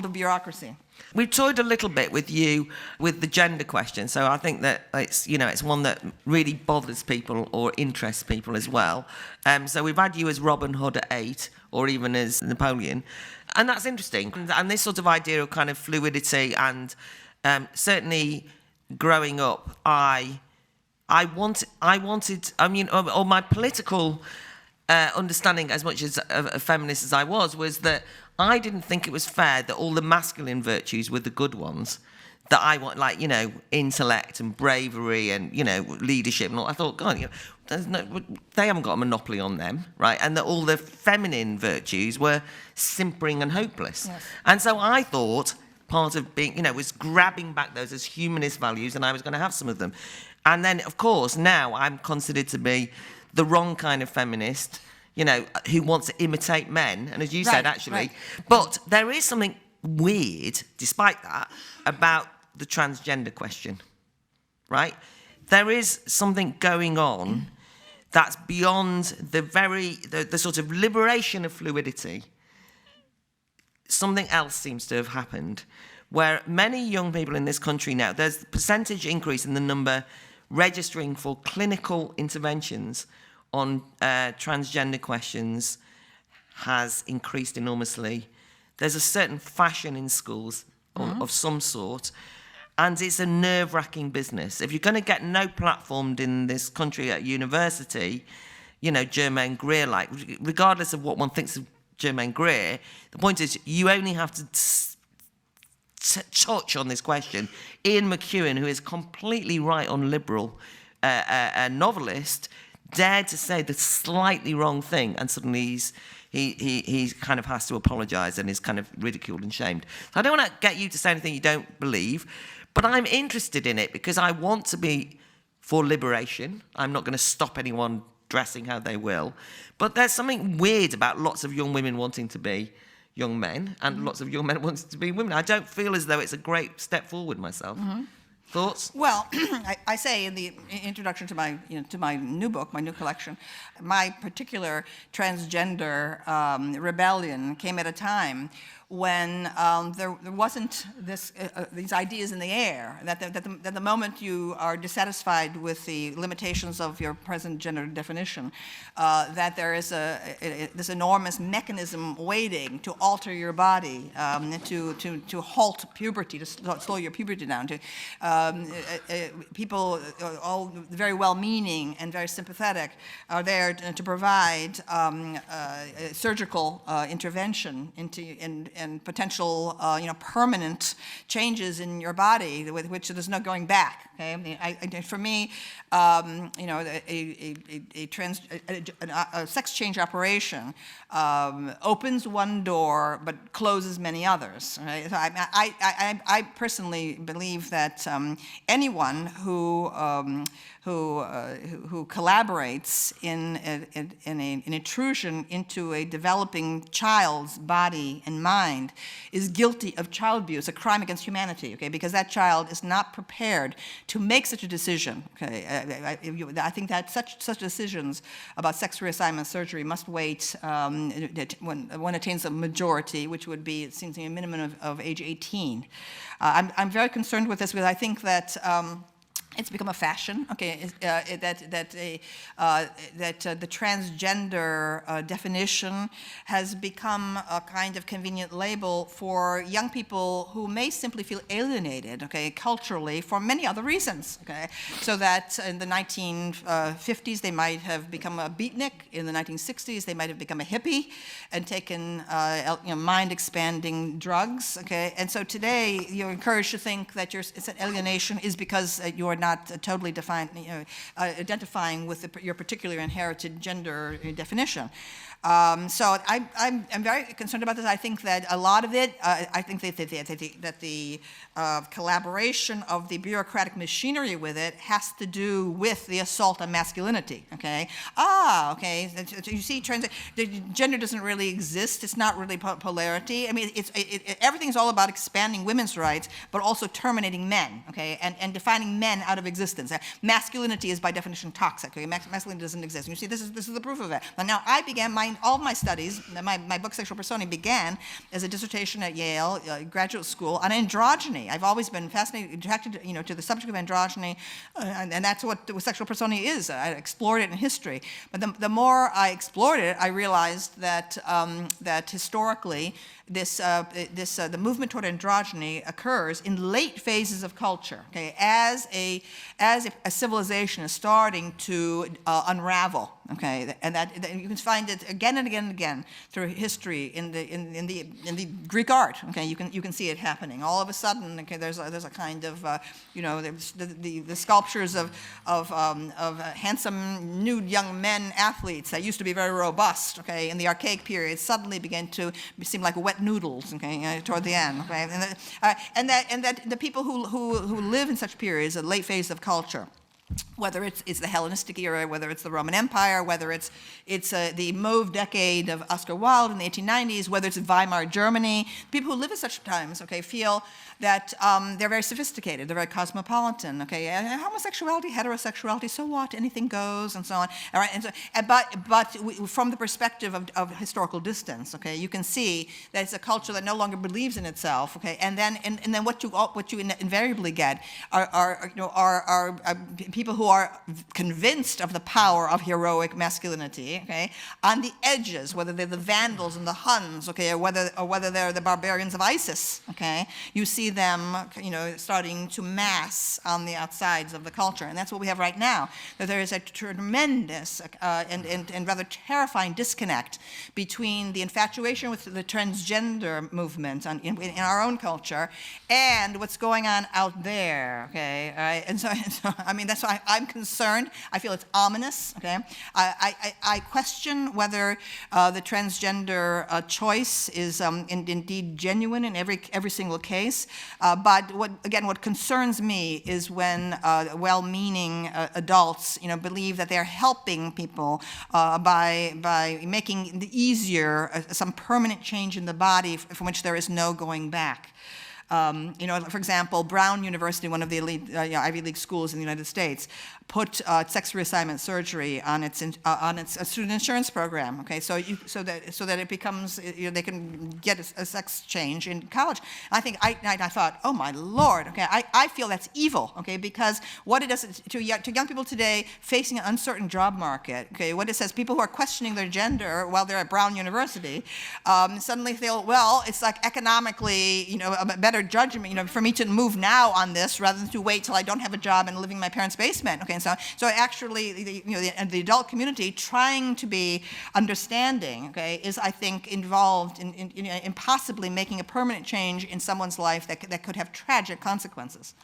of bureaucracy. We've toyed a little bit with you with the gender question, so I think that it's one that really bothers people or interests people as well. So we've had you as Robin Hood at 8, or even as Napoleon, and that's interesting. And this sort of idea of kind of fluidity, and certainly growing up, my political understanding, as much as a feminist as I was that I didn't think it was fair that all the masculine virtues were the good ones that I want, like, intellect and bravery and, leadership and all. I thought, God, they haven't got a monopoly on them, right? And that all the feminine virtues were simpering and hopeless. Yes. And so I thought part of being, was grabbing back those as humanist values, and I was going to have some of them. And then, of course, now I'm considered to be the wrong kind of feminist, who wants to imitate men. And as you said, actually, right. But there is something weird, despite that, about the transgender question, right? There is something going on that's beyond the sort of liberation of fluidity. Something else seems to have happened, where many young people in this country now, there's a percentage increase in the number registering for clinical interventions on transgender questions has increased enormously. There's a certain fashion in schools of some sort, and it's a nerve-wracking business. If you're going to get no platformed in this country at university, Germaine Greer, regardless of what one thinks of Germaine Greer, the point is you only have to touch on this question. Ian McEwan, who is completely right on liberal, a novelist, dared to say the slightly wrong thing, and suddenly he kind of has to apologise and is kind of ridiculed and shamed. So I don't want to get you to say anything you don't believe, but I'm interested in it because I want to be for liberation. I'm not going to stop anyone dressing how they will. But there's something weird about lots of young women wanting to be young men and lots of young men wanting to be women. I don't feel as though it's a great step forward myself. Thoughts? Well, I say in the introduction to my new book, my new collection, my particular transgender rebellion came at a time when there wasn't these ideas in the air, that the moment you are dissatisfied with the limitations of your present gender definition, that there is this enormous mechanism waiting to alter your body, to halt puberty, to slow your puberty down. People, all very well-meaning and very sympathetic, are there to provide surgical intervention and potential, permanent changes in your body with which there's no going back. Okay, for me, a sex change operation opens one door but closes many others. Right? So I personally believe that anyone who collaborates in an intrusion into a developing child's body and mind is guilty of child abuse, a crime against humanity, okay? Because that child is not prepared to make such a decision, okay? I think that such decisions about sex reassignment surgery must wait when one attains a majority, which would be, it seems to me, a minimum of age 18. I'm very concerned with this because I think that it's become a fashion, okay, that the transgender definition has become a kind of convenient label for young people who may simply feel alienated, okay, culturally for many other reasons, okay. So that in the 1950s they might have become a beatnik, in the 1960s they might have become a hippie and taken mind-expanding drugs, okay. And so today you're encouraged to think that it's an alienation is because you are not totally defined, identifying with your particular inherited gender definition. So I'm very concerned about this. I think that a lot of it, I think that the collaboration of the bureaucratic machinery with it has to do with the assault on masculinity, okay? Okay, you see, the gender doesn't really exist. It's not really polarity. I mean, everything's all about expanding women's rights, but also terminating men, okay, and defining men out of existence. Masculinity is by definition toxic, okay? Masculinity doesn't exist. And you see, this is the proof of it. Now, I began my all of my studies, my book Sexual Personae began as a dissertation at Yale graduate school on androgyny. I've always been fascinated, attracted, to the subject of androgyny, and that's what sexual personae is. I explored it in history, but the more I explored it, I realized that that historically, the movement toward androgyny occurs in late phases of culture, okay, as a civilization is starting to unravel, okay, and that you can find it again and again and again through history in the Greek art, okay, you can see it happening. All of a sudden, okay, there's a kind of there's the sculptures of handsome nude young men athletes that used to be very robust, okay, in the archaic period suddenly began to seem like wet noodles, okay, toward the end, okay, and that the people who live in such periods, a late phase of culture, whether it's the Hellenistic era, whether it's the Roman Empire, whether it's the Mauve decade of Oscar Wilde in the 1890s, whether it's Weimar Germany, people who live at such times, okay, feel that they're very sophisticated, they're very cosmopolitan, okay, and homosexuality, heterosexuality, so what, anything goes, and so on, all right, but from the perspective of historical distance, okay, you can see that it's a culture that no longer believes in itself, okay, and then what you invariably get are people who are convinced of the power of heroic masculinity, okay, on the edges, whether they're the Vandals and the Huns, okay, or whether they're the barbarians of ISIS, okay, you see them, starting to mass on the outsides of the culture, and that's what we have right now. That there is a tremendous and rather terrifying disconnect between the infatuation with the transgender movement in our own culture and what's going on out there, okay, all right, and so I mean that's why I'm concerned. I feel it's ominous, okay. I question whether the transgender choice is indeed genuine in every single case. But what concerns me is when well-meaning adults, believe that they're helping people by making it easier some permanent change in the body from which there is no going back. For example, Brown University, one of the elite Ivy League schools in the United States, put sex reassignment surgery on its student insurance program. Okay, so that it becomes they can get a sex change in college. I thought, oh my Lord, okay, I feel that's evil, okay, because what it does to young people today facing an uncertain job market, okay, what it says, people who are questioning their gender while they're at Brown University, suddenly feel, well, it's like economically, a better judgment, for me to move now on this rather than to wait till I don't have a job and living in my parents' basement, okay. So actually, the adult community trying to be understanding, okay, is, I think, involved in possibly making a permanent change in someone's life that could have tragic consequences.